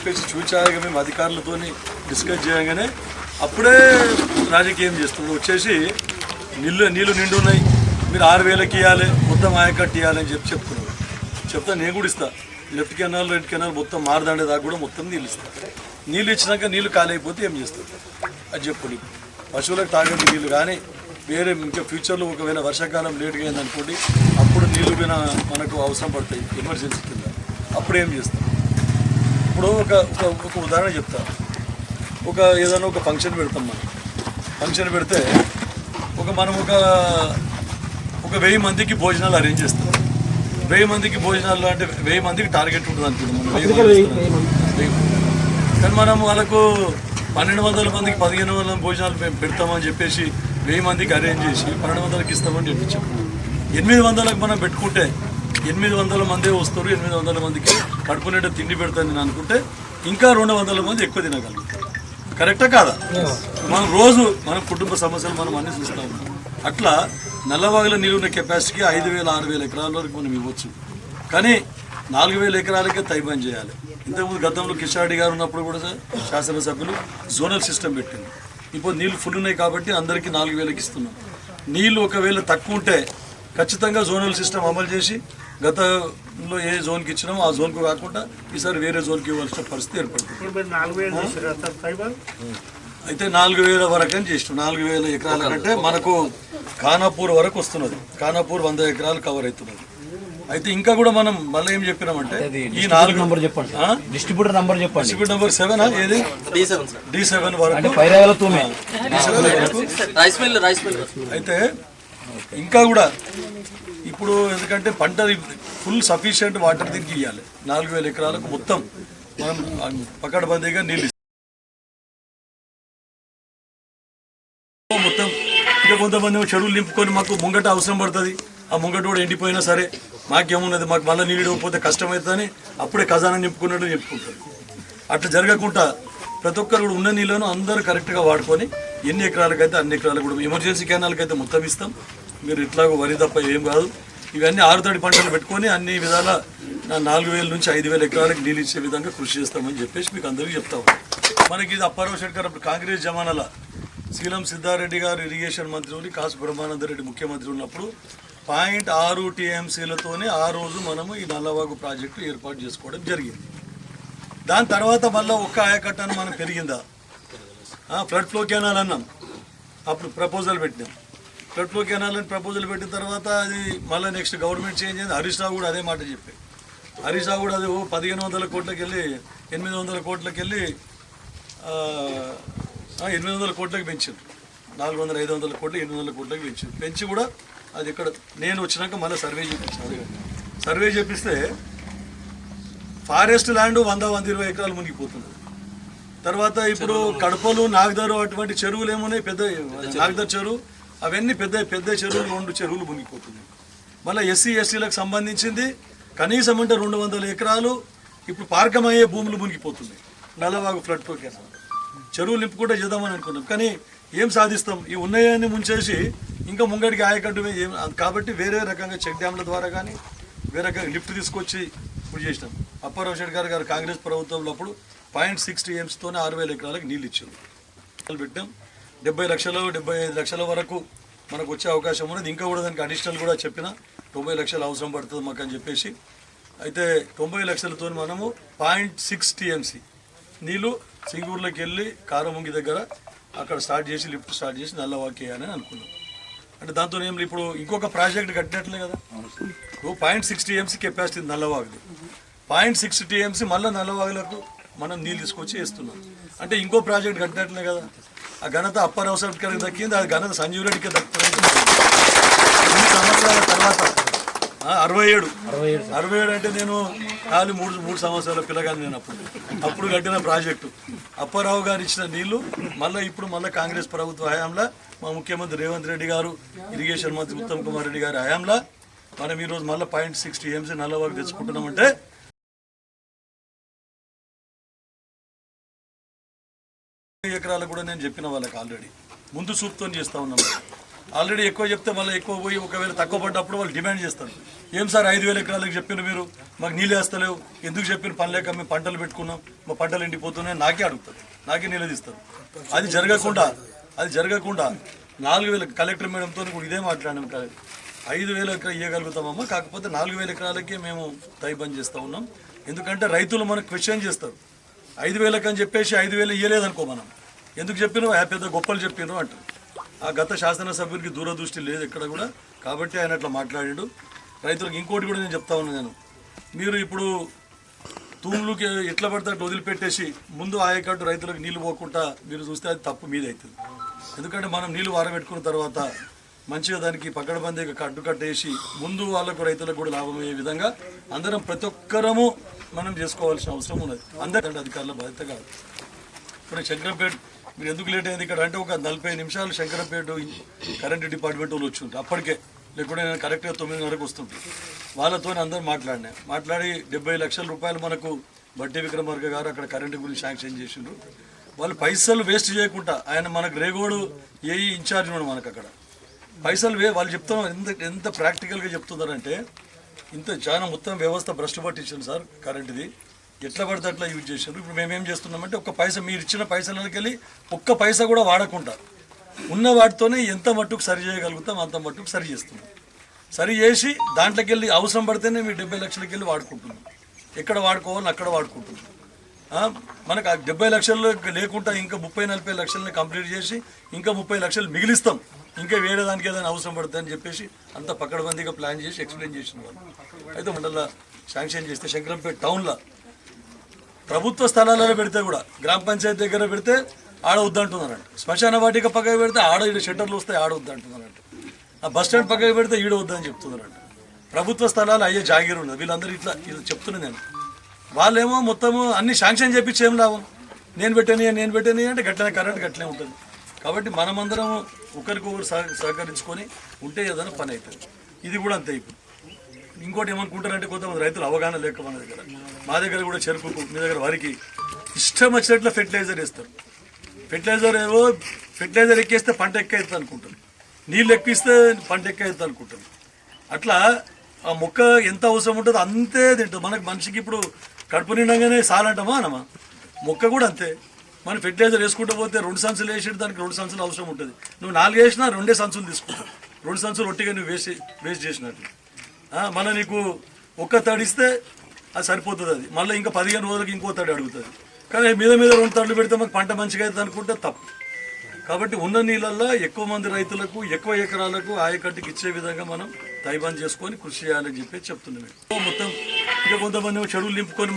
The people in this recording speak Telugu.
చెప్పేసి చూచాగా మేము అధికారులతో డిస్కస్ చేయగానే అప్పుడే రాజకీయం చేస్తున్నాడు. వచ్చేసి నీళ్ళు నిండున్నాయి, మీరు 6,000కి ఇవ్వాలి, మొత్తం ఆయకట్టు ఇవ్వాలని చెప్తున్నాడు. చెప్తా నేను కూడా ఇస్తా, లెఫ్ట్ కెనాల్ రైట్ కెనాల్ మొత్తం మారదండే దాకా కూడా మొత్తం నీళ్ళు ఇస్తా. నీళ్ళు ఇచ్చినాక నీళ్ళు ఖాళీ అయిపోతే ఏం చేస్తారు అది చెప్పు. నీకు పశువులకు తాగేది నీళ్ళు కానీ వేరే ఇంకా ఫ్యూచర్లో ఒకవేళ వర్షాకాలం లేట్గా అయిందనుకోండి, అప్పుడు నీళ్ళు మీద మనకు అవసరం పడతాయి ఎమర్జెన్సీ కింద, అప్పుడు ఏం చేస్తాం. ఇప్పుడు ఒక ఉదాహరణ చెప్తా. ఏదైనా ఒక ఫంక్షన్ పెడతాం. మనం ఫంక్షన్ పెడితే మనం ఒక 1000 మందికి భోజనాలు అరేంజ్ చేస్తాం. 1000 మందికి భోజనాలు అంటే 1000 మందికి టార్గెట్ ఉంటుంది అనుకుంటాం మనం. 1000 కానీ మనం వాళ్ళకు 1200 మందికి 1500 భోజనాలు మేము పెడతామని చెప్పేసి 1000 మందికి అరేంజ్ చేసి 1200కి ఇస్తామని చెప్పించాం. 800లకు మనం పెట్టుకుంటే 800 మందే వస్తారు, 800 మందికి కడుపు నిండా తిండి పెడతాను నేను అనుకుంటే ఇంకా 200 మంది ఎక్కువ తినగలుగుతారు. కరెక్టా కాదా? మనం రోజు మన కుటుంబ సమస్యలు మనం అన్ని చూస్తాం. అట్లా నల్లవాగులో నీళ్ళు ఉన్న కెపాసిటీకి 5,000-6,000 ఎకరాల వరకు మనం ఇవ్వచ్చు. కానీ 4,000 ఎకరాలకే తైబాన్ చేయాలి. ఇంతకుముందు గతంలో కిషారెడ్డి గారు ఉన్నప్పుడు కూడా శాసనసభ్యులు జోనల్ సిస్టమ్ పెట్టింది. ఇప్పుడు నీళ్ళు ఫుల్ ఉన్నాయి కాబట్టి అందరికీ 4,000కి ఇస్తున్నాం. నీళ్ళు ఒకవేళ తక్కువ ఉంటే ఖచ్చితంగా జోనల్ సిస్టమ్ అమలు చేసి గతంలో ఏ జోన్కి ఇచ్చినామో ఆ జోన్కు కాకుండా ఈసారి వేరే జోన్కి ఇవ్వాల్సిన పరిస్థితి ఏర్పడుతుంది. అయితే 4,000 వరకు అని చేసినాం. 4,000 ఎకరాల కంటే మనకు ఖానాపూర్ వరకు వస్తున్నది. ఖానాపూర్ 100 ఎకరాలు కవర్ అవుతున్నది. అయితే ఇంకా కూడా మనం మళ్ళీ ఏం చెప్పినామంటే ఈ 4 నంబర్ చెప్పండి, డిస్ట్రిబ్యూటర్ నంబర్ చెప్పండి. డిస్ట్రిబ్యూటర్ నంబర్ 7 ఏది D7 వరకు. అయితే ఇంకా కూడా ఇప్పుడు ఎందుకంటే పంట ఫుల్ సఫిషియంట్ వాటర్ దీనికి ఇవ్వాలి. 4,000 ఎకరాలకు మొత్తం మనం పకడ్బందీగా నీళ్ళు మొత్తం. ఇంకా కొంతమంది చెరువులు నింపుకొని మాకు ముంగట అవసరం పడుతుంది, ఆ ముంగట కూడా ఎండిపోయినా సరే మాకేమున్నది, మాకు మళ్ళీ నీళ్ళు ఇవ్వకపోతే కష్టమవుతుందని అప్పుడే ఖజానా నింపుకున్నట్టు చెప్పుకుంటారు. అట్లా జరగకుండా ప్రతి ఒక్కరు కూడా ఉన్న నీళ్ళను అందరూ కరెక్ట్గా వాడుకొని ఎన్ని ఎకరాలకైతే అన్ని ఎకరాలకు కూడా ఎమర్జెన్సీ కెనాల్కి అయితే మొత్తం ఇస్తాం. మీరు ఇట్లాగో వరి తప్ప ఏం కాదు. ఇవన్నీ ఆరుతడి పంటలు పెట్టుకొని అన్ని విధాల 4,000 నుంచి 5,000 ఎకరాలకు నీళ్ళు ఇచ్చే విధంగా కృషి చేస్తామని చెప్పేసి మీకు అందరికీ చెప్తా ఉన్నాం. మనకి ఇది అప్పారావు షెట్కర్ అప్పుడు కాంగ్రెస్ జమానాల శీలం సిద్ధారెడ్డి గారు ఇరిగేషన్ మంత్రి ఉండి, కాసు బ్రహ్మానందరెడ్డి ముఖ్యమంత్రి ఉన్నప్పుడు 0.6 TMCలతోనే ఆ రోజు మనము ఈ నల్లవాగు ప్రాజెక్టు ఏర్పాటు చేసుకోవడం జరిగింది. దాని తర్వాత మళ్ళీ ఒక్క ఆయకట్టను మనం పెరిగిందా, ఫ్లడ్ ఫ్లో కెనాల్ అన్నాం, అప్పుడు ప్రపోజల్ పెట్టినాం. ఫ్లడ్ ఫ్లో కెనాల్ అని ప్రపోజల్ పెట్టిన తర్వాత అది మళ్ళీ నెక్స్ట్ గవర్నమెంట్ చేంజ్ అయింది. హరీష్ రావు కూడా అదే మాట చెప్పాయి. హరీష్ రావు కూడా అది 1,500 కోట్లకి వెళ్ళి 800 కోట్లకి వెళ్ళి 800 కోట్లకి పెంచారు. 400-500 కోట్లు 800 కోట్లకి పెంచారు. పెంచి కూడా అది ఇక్కడ నేను వచ్చినాక మళ్ళీ సర్వే చేయించాను. సర్వే చేపిస్తే ఫారెస్ట్ ల్యాండ్ 100-120 ఎకరాలు మునిగిపోతుంది. తర్వాత ఇప్పుడు కడపలు, నాగదరు అటువంటి చెరువులు ఏమున్నాయి, పెద్ద నాగదర్ చెరువు, అవన్నీ పెద్ద పెద్ద చెరువులు, 2 చెరువులు మునిగిపోతున్నాయి. మళ్ళీ SC/STలకు సంబంధించింది కనీసం అంటే 200 ఎకరాలు ఇప్పుడు పార్కమయ్యే భూములు మునిగిపోతున్నాయి. నల్లవాగు ఫ్లడ్ ఫ్లో కెనాల్ చెరువులు నింపుకుంటే చేద్దామని అనుకున్నాం. కానీ ఏం సాధిస్తాం, ఈ ఉన్నాయని ముంచేసి ఇంకా ముంగడికి ఆయకట్టు ఏం. కాబట్టి వేరే రకంగా చెక్ డ్యామ్ల ద్వారా కానీ వేరే రకంగా లిఫ్ట్ తీసుకొచ్చి ఇప్పుడు చేసినాం. అప్పారావు షెట్కర్ గారు కాంగ్రెస్ ప్రభుత్వంలో అప్పుడు 0.6 TMCతోనే 6,000 ఎకరాలకు నీళ్ళు ఇచ్చారు. పెట్టాం. 70 లక్షలు 75 లక్షల వరకు మనకు వచ్చే అవకాశం ఉన్నది. ఇంకా కూడా దానికి అడిషనల్ కూడా చెప్పిన 90 లక్షలు అవసరం పడుతుంది మాకు అని చెప్పేసి. అయితే 90 లక్షలతో మనము 0.6 TMC నీళ్ళు సింగూరులోకి వెళ్ళి కారముంగి దగ్గర అక్కడ స్టార్ట్ చేసి లిఫ్ట్ స్టార్ట్ చేసి నల్లవాగు వేయాలని అనుకున్నాం. అంటే దాంతో ఏం ఇప్పుడు ఇంకొక ప్రాజెక్ట్ కట్టినట్లే కదా. 0.6 TMC కెపాసిటీ నల్లవాగుది, 0.6 TMC మళ్ళీ నల్లవాగులకు మనం నీళ్ళు తీసుకొచ్చి వేస్తున్నాం. అంటే ఇంకో ప్రాజెక్ట్ కట్టినట్లే కదా. ఆ ఘనత అప్పారావు షెట్కర్కి దక్కింది, అది ఘనత సంజీవ్ రెడ్డికి దక్కుతుంది. 3 సంవత్సరాల తర్వాత 67 అంటే నేను ఖాళీ 3 సంవత్సరాల పిల్లగాని నేను అప్పుడు కట్టిన ప్రాజెక్టు. అప్పారావు గారు ఇచ్చిన నీళ్లు మళ్ళీ ఇప్పుడు మళ్ళీ కాంగ్రెస్ ప్రభుత్వ హయాంలో మా ముఖ్యమంత్రి రేవంత్ రెడ్డి గారు, ఇరిగేషన్ మంత్రి ఉత్తమ్ కుమార్ రెడ్డి గారి హయాంలో మనం ఈరోజు మళ్ళీ 0.6 TMC నల్లవాగు తెచ్చుకుంటున్నామంటే ఎకరాలు కూడా నేను చెప్పిన వాళ్ళకి ఆల్రెడీ ముందు చూపుతో చేస్తూ ఉన్నాం. ఆల్రెడీ ఎక్కువ చెప్తే మళ్ళీ ఎక్కువ పోయి ఒకవేళ తక్కువ పడ్డప్పుడు వాళ్ళు డిమాండ్ చేస్తారు. ఏం సార్ 5,000 ఎకరాలకు చెప్పిన మీరు మాకు నీళ్ళు వేస్తలేవు, ఎందుకు చెప్పిన పని లేక మేము పంటలు పెట్టుకున్నాం, మా పంటలు ఎండిపోతున్నాయి నాకే అడుగుతారు, నాకే నిలదీస్తారు. అది జరగకుండా 4,000 కలెక్టర్ మేడంతో కూడా ఇదే మాట్లాడినాం. 5,000 ఎకరాలు ఇవ్వగలుగుతామమ్మా, కాకపోతే 4,000 ఎకరాలకే మేము బంద్ చేస్తూ ఉన్నాం. ఎందుకంటే రైతులు మనకు క్వశ్చన్ చేస్తారు. 5,000 అని చెప్పేసి 5,000 ఇవ్వలేదనుకో మనం, ఎందుకు చెప్పినావు పెద్ద గొప్పలు చెప్పినావు అంటారు. ఆ గత శాసనసభ్యునికి దూరదృష్టి లేదు ఎక్కడ కూడా, కాబట్టి ఆయన అట్లా మాట్లాడాడు. రైతులకు ఇంకోటి కూడా నేను చెప్తా ఉన్నాను, మీరు ఇప్పుడు తూములుకి ఎట్లా పడితే అట్లా వదిలిపెట్టేసి ముందు ఆయకట్టు రైతులకు నీళ్లు పోకుండా మీరు చూస్తే అది తప్పు మీద అవుతుంది. ఎందుకంటే మనం నీళ్లు వారబెట్టుకున్న తర్వాత మంచిగా దానికి పకడ్బందీగా కట్టేసి ముందు వాళ్ళకు రైతులకు కూడా లాభం అయ్యే విధంగా అందరం ప్రతి ఒక్కరము మనం చేసుకోవాల్సిన అవసరం ఉన్నది. అందరికంటే అధికారుల బాధ్యత కాదు. ఇప్పుడు శంకరంపేట మీరు ఎందుకు లేట్ అయింది ఇక్కడ అంటే ఒక 40 నిమిషాలు శంకరంపేట కరెంటు డిపార్ట్మెంట్ వాళ్ళు వచ్చి ఉంటారు అప్పటికే, లేకుంటే నేను కరెక్ట్గా 9:30 వస్తుంటాను. వాళ్ళతో అందరూ మాట్లాడి 70 లక్షల రూపాయలు మనకు బట్టి విక్రమార్క గారు అక్కడ కరెంటు గురించి శాంక్షన్ చేసిండ్రు. వాళ్ళు పైసలు వేస్ట్ చేయకుండా, ఆయన మనకు రేగోడు ఏఈ ఇన్ఛార్జ్ ఉన్నాడు మనకు అక్కడ, పైసలు వాళ్ళు చెప్తున్నారు ఎంత ప్రాక్టికల్గా చెప్తున్నారంటే ఇంత చాలా మొత్తం వ్యవస్థ భ్రష్టు పట్టించాను సార్. కరెంటుది ఎట్లా పడితే అట్లా యూజ్ చేసారు. ఇప్పుడు మేమేం చేస్తున్నామంటే ఒక్క పైసా మీరు ఇచ్చిన పైసలకి వెళ్ళి ఒక్క పైసా కూడా వాడకుండా ఉన్న వాటితోనే ఎంత మట్టుకు సరి చేయగలుగుతాం అంత మట్టుకు సరి చేస్తున్నాం. సరి చేసి దాంట్లోకి వెళ్ళి అవసరం పడితేనే మీరు 70 లక్షలకి వెళ్ళి వాడుకుంటున్నాం. ఎక్కడ వాడుకోవాలని అక్కడ వాడుకుంటున్నాం. మనకు 70 లక్షలు లేకుండా ఇంకా 30-40 లక్షలని కంప్లీట్ చేసి ఇంకా 30 లక్షలు మిగిలిస్తాం. ఇంకా వేరే దానికి ఏదైనా అవసరం పడుతుందని చెప్పేసి అంత పకడ్బందీగా ప్లాన్ చేసి ఎక్స్ప్లెయిన్ చేసిన వాళ్ళు. అయితే మండల శాంక్షన్ చేస్తే శంకరంపేట టౌన్లో ప్రభుత్వ స్థలాలలో పెడితే కూడా గ్రామ పంచాయతీ దగ్గర పెడితే ఆడ వద్దంటున్నారంట. శ్మశాన వాటిక పక్కకు పెడితే ఆడ ఈడ షట్టర్లు వస్తాయి ఆడ వద్దంటున్నారంట. ఆ బస్ స్టాండ్ పక్కకు పెడితే ఈడ వద్దని చెప్తున్నారంట. ప్రభుత్వ స్థలాలు అయ్యే జాగీరు ఉన్నది. వీళ్ళందరూ ఇట్లా చెప్తున్నా నేను. వాళ్ళేమో మొత్తము అన్ని శాంక్షన్ చేపించి ఏం లాభం, నేను పెట్టని అంటే గట్లనే కరెంట్ గట్లనే ఉంటుంది. కాబట్టి మనమందరం ఒకరికొకరు సహకరించుకొని ఉంటే ఏదైనా పని అవుతుంది. ఇది కూడా అంతే. ఇప్పుడు ఇంకోటి ఏమనుకుంటారంటే కొంతమంది రైతులు అవగాహన లేక మా దగ్గర కూడా చెరుకుకు మీ దగ్గర వరికి ఇష్టం వచ్చినట్లు ఫెర్టిలైజర్ వేస్తారు. ఫెర్టిలైజర్ ఎక్కేస్తే పంట ఎక్కవుతుంది అనుకుంటారు, నీళ్ళు ఎక్కిస్తే పంట ఎక్కవుతుంది అనుకుంటారు. అట్లా ఆ మొక్క ఎంత అవసరం ఉంటుందో అంతే తింటుంది. మనకు మనిషికి ఇప్పుడు కడుపు నిండగానే సాలంటామా అనమా, మొక్క కూడా అంతే. మనం ఫెర్టిలైజర్ వేసుకుంటూ పోతే 2 సంచులు వేసి దానికి 2 సంచులు అవసరం ఉంటుంది. నువ్వు 4 వేసినా 2 సంచులు తీసుకుంటావు. 2 సంచులు ఒట్టిగా నువ్వు వేస్ట్ చేసినట్టు. మళ్ళీ నీకు ఒక్క తడిస్తే అది సరిపోతుంది. అది మళ్ళీ ఇంకా 15 రోజులకి ఇంకో తడి అడుగుతుంది. కానీ మీద 2 తడులు పెడితే మాకు పంట మంచిగా అవుతుంది అనుకుంటే తప్పు. కాబట్టి ఉన్న నీళ్ళల్లో ఎక్కువ మంది రైతులకు ఎక్కువ ఎకరాలకు ఆయకట్టుకి ఇచ్చే విధంగా మనం తైబంద్ చేసుకొని కృషి చేయాలని చెప్పి చెప్తున్నాం. మొత్తం ఇక కొంతమంది చెరువులు నింపుకొని